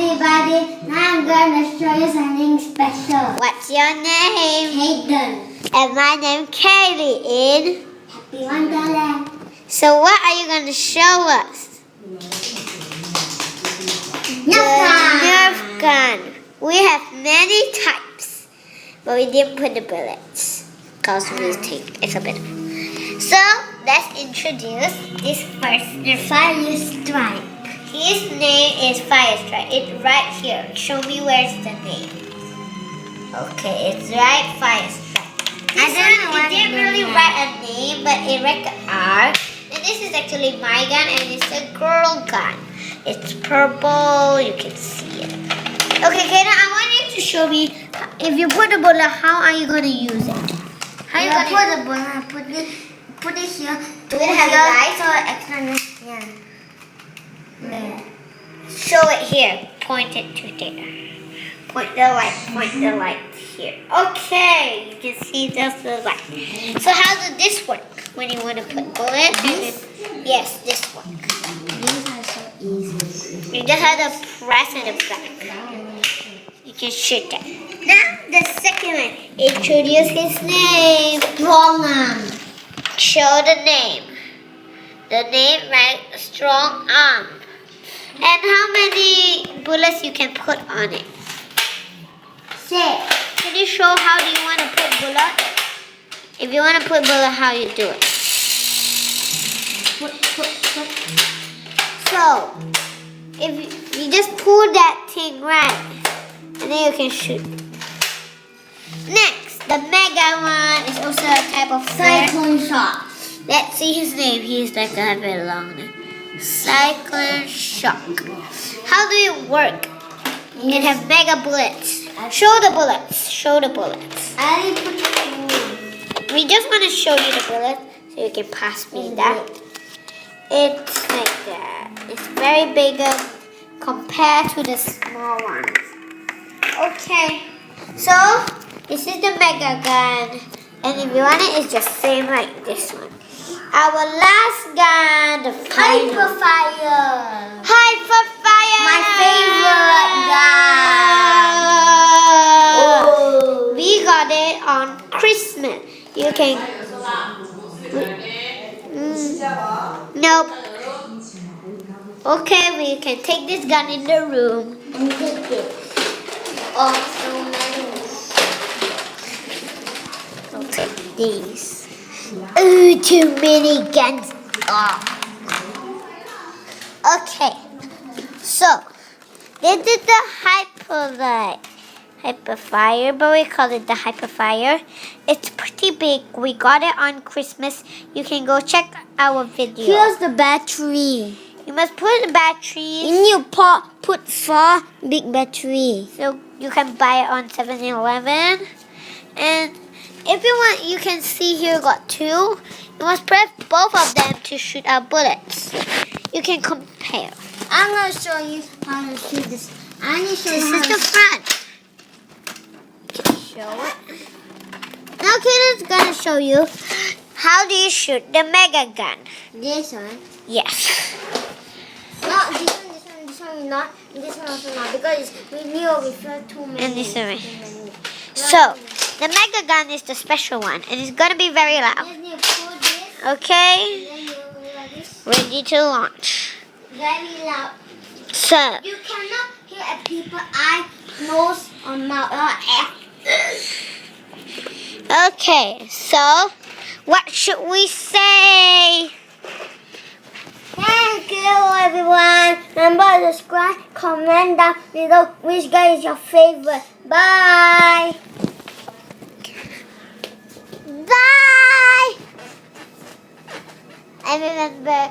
everybody, now I'm gonna show you something special. What's your name? Kayden. And my name Kayden. Happy Wonderland. So what are you going to show us? Nerf gun. We have many types, but we didn't put the bullets because we think it's a bit. So let's introduce this first. Fire Strike. His name is Fire Strike. It's right here. Show me where's the name. Okay, it's right, Fire Strike. It didn't really write a name, but it wrote an R. And this is actually my gun, and it's a girl gun. It's purple. You can see it. Okay, Kayden, I want you to show me. If you put the bullet, how are you going to use it? How are you going to put the bullet? Put it here. Do it have a light? So extra. Yeah. Yeah. Show it here. Point it to there. Point the light here. Okay, you can see that's the light. So how does this work? When you want to put bullets? Yes, this one. These are so easy. You just have to press in the back. You can shoot that. Now the second one. Introduce his name. Strong arm. Show the name. The name, right? Strong arm. And how many bullets you can put on it? 6. Can you show how do you want to put bullet? If you want to put bullet, how you do it? Put. So, if you just pull that thing right, and then you can shoot. Next, the mega one is also a type of flare. Cyclone shot. Let's see his name. He's like a very long name. Cyclone shock. How do it work? It has mega bullets. Show the bullets. Show the bullets. I put it. We just want to show you the bullets so you can pass me that. It's like that. It's very big compared to the small ones. Okay. So this is the mega gun, and if you want it, it's just same like this one. Our last gun, the final. Hyperfire. Hyperfire. My favorite gun. Oh. We got it on Christmas. You can. Nope. Okay, we can take this gun in the room. And take it. Oh, so many. I'll take these. Ooh, too many guns. Oh. Okay. So, this is the Hyperfire, but we call it the Hyperfire. It's pretty big. We got it on Christmas. You can go check our video. Here's the battery. You must put the batteries. And you put 4 big battery. So you can buy it on 7-Eleven. And if you want, you can see here got 2. You must press both of them to shoot out bullets. You can compare. I'm going to show you how to shoot this. I'm going to show This you how is to the front. You can show it. Now Kayden's going to show you how do you shoot the mega gun. This one. Yes. No, this one not. This one also not. Because we knew we felt too many. And this one. So, the mega gun is the special one. And it's going to be very loud. Then you put this. Okay. Then you like this. Ready to launch. Very loud. So, You cannot hear a people eye, nose, or mouth. okay. So, what should we say? Thank you, everyone. Remember to subscribe, comment down below which guy is your favorite. Bye. Bye! And remember,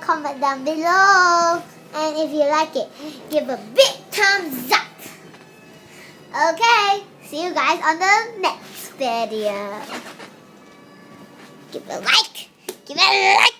comment down below. And if you like it, give a big thumbs up. Okay, see you guys on the next video. Give a like. Give it a like.